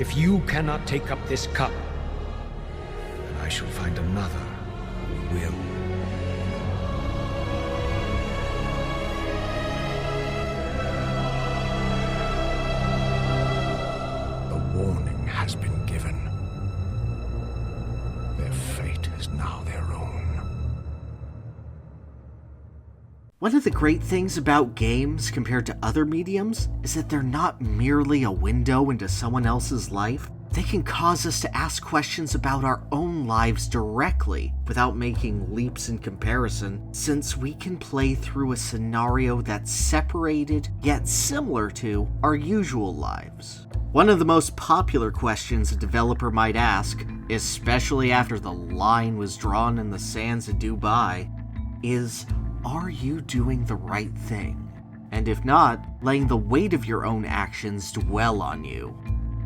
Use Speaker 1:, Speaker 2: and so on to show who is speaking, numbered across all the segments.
Speaker 1: if you cannot take up this cup, then I shall find another who will. The warning has been given. Their fate is now their own.
Speaker 2: One of the great things about games compared to other mediums is that they're not merely a window into someone else's life. They can cause us to ask questions about our own lives directly without making leaps in comparison, since we can play through a scenario that's separated yet similar to our usual lives. One of the most popular questions a developer might ask, especially after the line was drawn in the sands of Dubai, is, are you doing the right thing? And if not, letting the weight of your own actions dwell on you.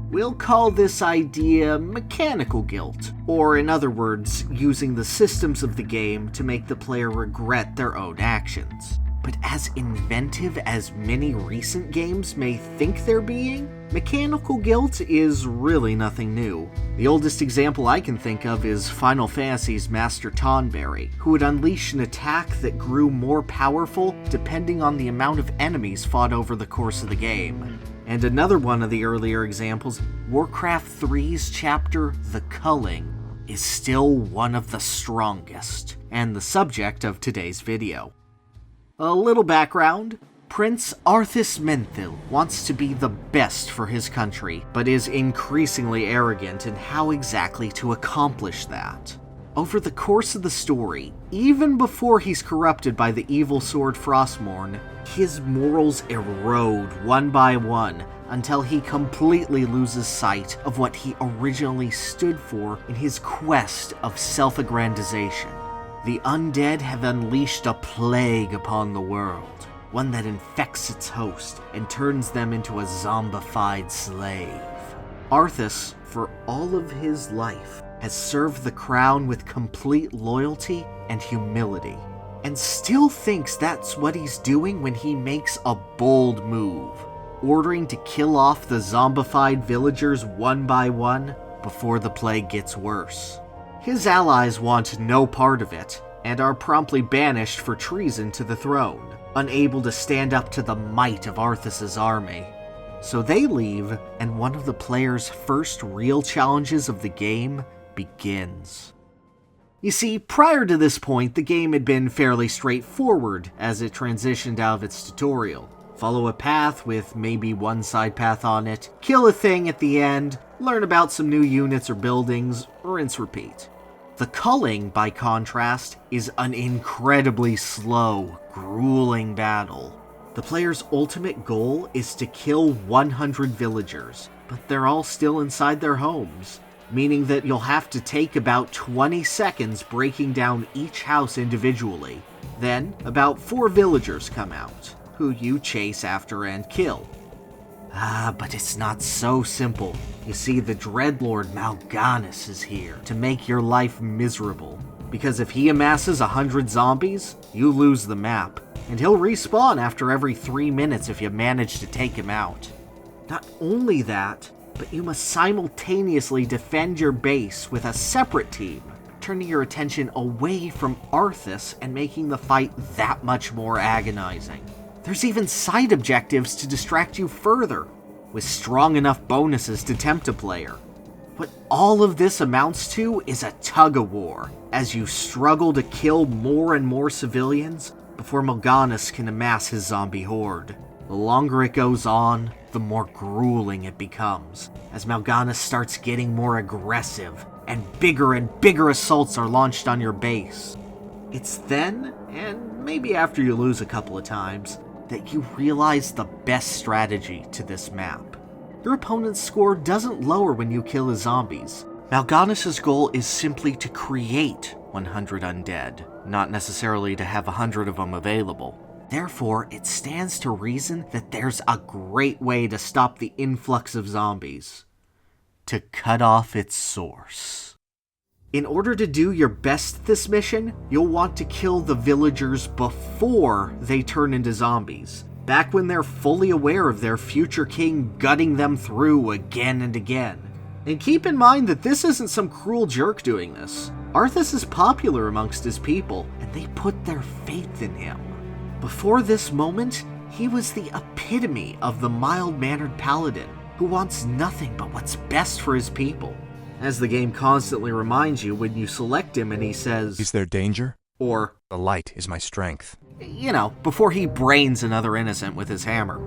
Speaker 2: We'll call this idea mechanical guilt, or in other words, using the systems of the game to make the player regret their own actions. But as inventive as many recent games may think they're being, mechanical guilt is really nothing new. The oldest example I can think of is Final Fantasy's Master Tonberry, who would unleash an attack that grew more powerful depending on the amount of enemies fought over the course of the game. And another one of the earlier examples, Warcraft 3's chapter, The Culling, is still one of the strongest, and the subject of today's video. A little background. Prince Arthas wants to be the best for his country, but is increasingly arrogant in how exactly to accomplish that. Over the course of the story, even before he's corrupted by the evil sword Frostmourne, his morals erode one by one until he completely loses sight of what he originally stood for in his quest of self-aggrandization. The undead have unleashed a plague upon the world, one that infects its host and turns them into a zombified slave. Arthas, for all of his life, has served the crown with complete loyalty and humility, and still thinks that's what he's doing when he makes a bold move, ordering to kill off the zombified villagers one by one before the plague gets worse. His allies want no part of it, and are promptly banished for treason to the throne, unable to stand up to the might of Arthas' army. So they leave, and one of the player's first real challenges of the game begins. You see, prior to this point, the game had been fairly straightforward as it transitioned out of its tutorial. Follow a path with maybe one side path on it, kill a thing at the end, learn about some new units or buildings, rinse repeat. The Culling, by contrast, is an incredibly slow, grueling battle. The player's ultimate goal is to kill 100 villagers, but they're all still inside their homes, meaning that you'll have to take about 20 seconds breaking down each house individually. Then, about 4 villagers come out, who you chase after and kill. But it's not so simple. You see, the Dreadlord Mal'Ganis is here to make your life miserable, because if he amasses 100 zombies, you lose the map, and he'll respawn after every 3 minutes if you manage to take him out. Not only that, but you must simultaneously defend your base with a separate team, turning your attention away from Arthas and making the fight that much more agonizing. There's even side objectives to distract you further, with strong enough bonuses to tempt a player. What all of this amounts to is a tug-of-war, as you struggle to kill more and more civilians before Mal'Ganis can amass his zombie horde. The longer it goes on, the more grueling it becomes, as Mal'Ganis starts getting more aggressive, and bigger assaults are launched on your base. It's then, and maybe after you lose a couple of times, that you realize the best strategy to this map. Your opponent's score doesn't lower when you kill his zombies. Mal'Ganis' goal is simply to create 100 undead, not necessarily to have 100 of them available. Therefore, it stands to reason that there's a great way to stop the influx of zombies. To cut off its source. In order to do your best at this mission, you'll want to kill the villagers before they turn into zombies, back when they're fully aware of their future king gutting them through again and again. And keep in mind that this isn't some cruel jerk doing this. Arthas is popular amongst his people, and they put their faith in him. Before this moment, he was the epitome of the mild-mannered paladin who wants nothing but what's best for his people. As the game constantly reminds you when you select him and he says,
Speaker 3: "Is there danger?"
Speaker 2: Or,
Speaker 3: "The light is my strength."
Speaker 2: Before he brains another innocent with his hammer.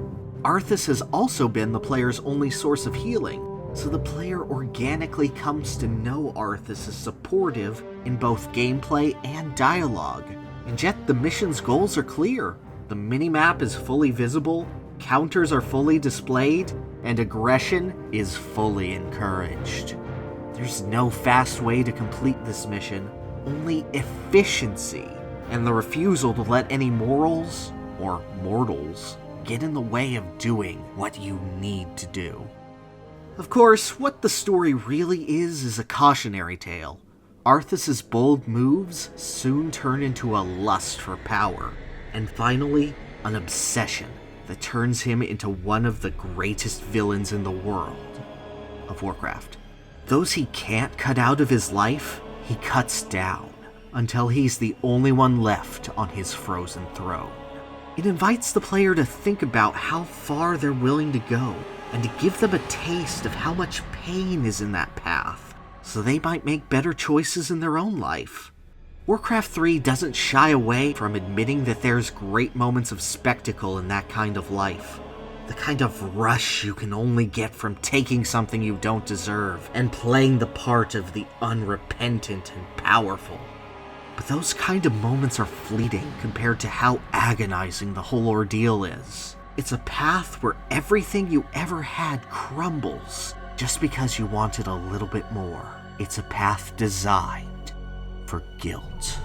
Speaker 2: Arthas has also been the player's only source of healing, so the player organically comes to know Arthas as supportive in both gameplay and dialogue. And yet the mission's goals are clear. The minimap is fully visible, counters are fully displayed, and aggression is fully encouraged. There's no fast way to complete this mission, only efficiency, and the refusal to let any morals, or mortals, get in the way of doing what you need to do. Of course, what the story really is a cautionary tale. Arthas' bold moves soon turn into a lust for power, and finally, an obsession that turns him into one of the greatest villains in the world of Warcraft. Those he can't cut out of his life, he cuts down, until he's the only one left on his frozen throne. It invites the player to think about how far they're willing to go, and to give them a taste of how much pain is in that path, so they might make better choices in their own life. Warcraft 3 doesn't shy away from admitting that there's great moments of spectacle in that kind of life. The kind of rush you can only get from taking something you don't deserve and playing the part of the unrepentant and powerful. But those kind of moments are fleeting compared to how agonizing the whole ordeal is. It's a path where everything you ever had crumbles just because you wanted a little bit more. It's a path designed for guilt.